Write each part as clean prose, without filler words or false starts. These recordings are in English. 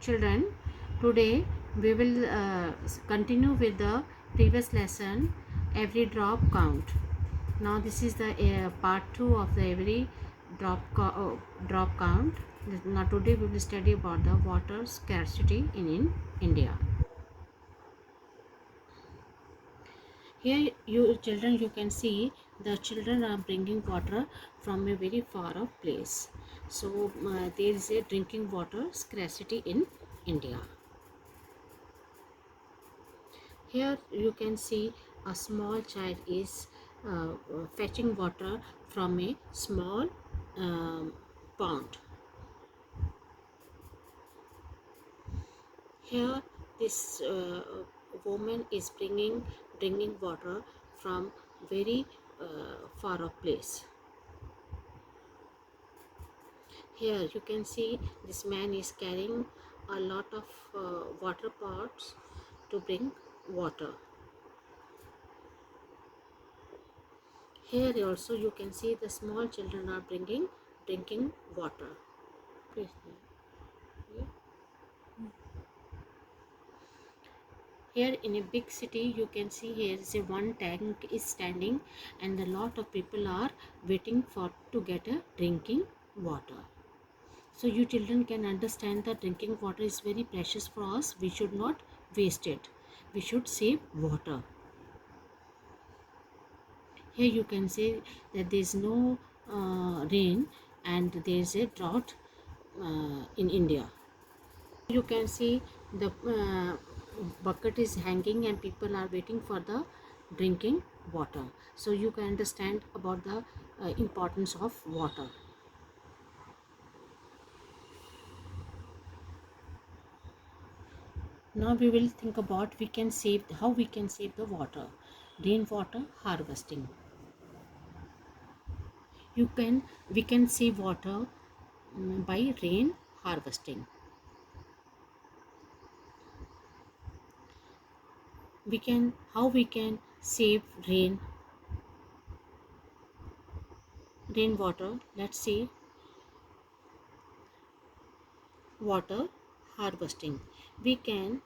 Children, today we will continue with the previous lesson, every drop count. Now this is the part 2 of the every drop count. Now today we will study about the water scarcity in India. Here you children, you can see the children are bringing water from a very far off place. So there is a drinking water scarcity in India. Here you can see a small child is fetching water from a small pond. Here this woman is bringing water from very far off place. Here you can see this man is carrying a lot of water pots to bring water. Here also you can see the small children are bringing drinking water. Please. Here in a big city you can see here is a one tank is standing and a lot of people are waiting for to get a drinking water. So you children can understand that drinking water is very precious for us. We should not waste it. We should save water. Here you can see that there is no rain and there is a drought in India. You can see the bucket is hanging and people are waiting for the drinking water. So you can understand about the importance of water. Now we will think about how we can save the water. Rainwater harvesting. We can save water by rain harvesting. How we can save rainwater. Let's see. Water harvesting. We can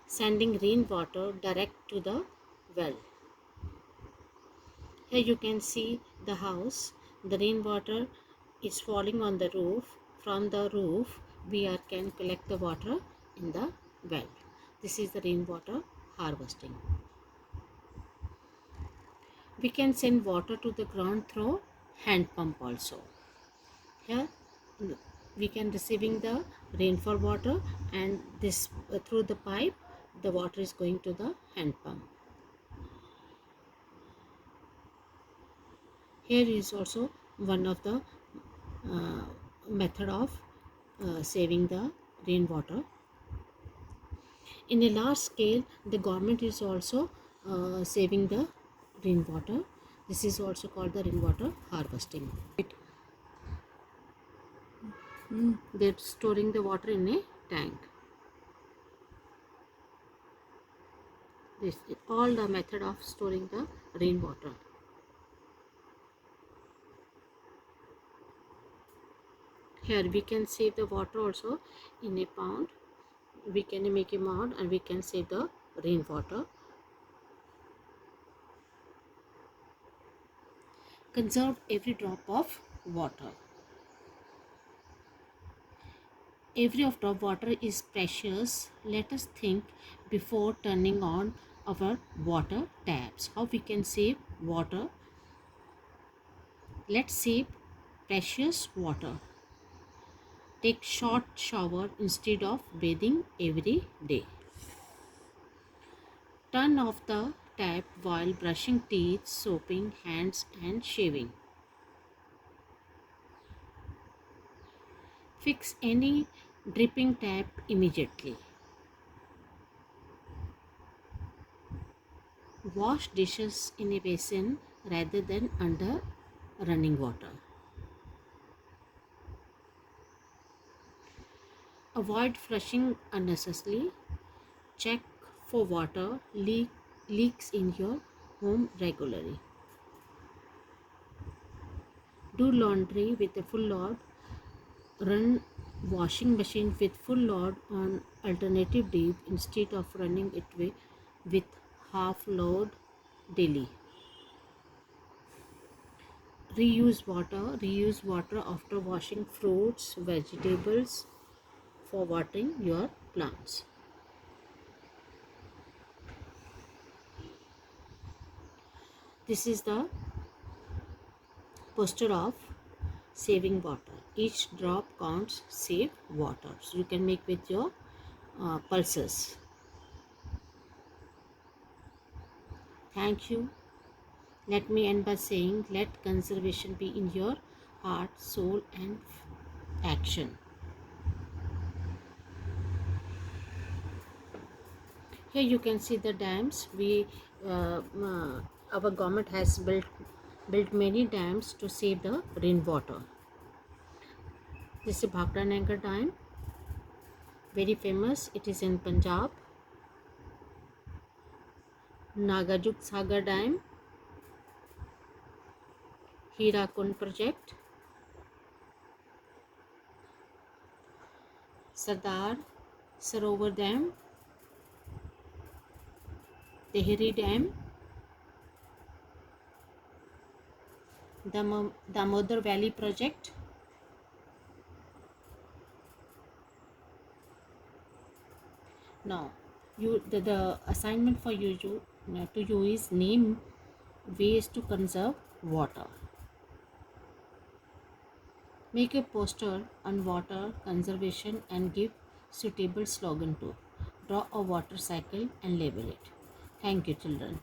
sending rainwater direct to the well. Here you can see the house. The rainwater is falling on the roof. From the roof we can collect the water in the well. This is the rainwater harvesting. We can send water to the ground through hand pump also. Here we can receiving the rainfall water and this through the pipe the water is going to the hand pump. Here is also one of the method of saving the rainwater. In a large scale, the government is also saving the rainwater. This is also called the rainwater harvesting. They're storing the water in a tank. This is all the method of storing the rainwater. Here we can save the water also in a pond. We can make a mound and we can save the rainwater. Conserve every drop of water. Every drop of water is precious. Let us think before turning on our water taps. How we can save water? Let's save precious water. Take short shower instead of bathing every day. Turn off the tap while brushing teeth, soaping hands and shaving. Fix any dripping tap immediately. Wash dishes in a basin rather than under running water. Avoid flushing unnecessarily. Check for water leaks in your home regularly. Do laundry with a full load. Run washing machine with full load on alternative days instead of running it with half load daily. Reuse water after washing fruits, vegetables for watering your plants. This is the poster of saving water. Each drop counts, save water. So you can make with your pulses. Thank you. Let me end by saying, let conservation be in your heart, soul, and action. Here you can see the dams. Our government has built many dams to save the rainwater. This is Bhakra Nangar Dam, very famous. It is in Punjab. Nagajuk Sagar Dam, Hirakund project, Sardar Sarovar Dam, Tehri Dam, Damodar Valley project, now the assignment for you to you is name ways to conserve water. Make a poster on water conservation and give suitable slogan to. Draw a water cycle and label it. Thank you, children.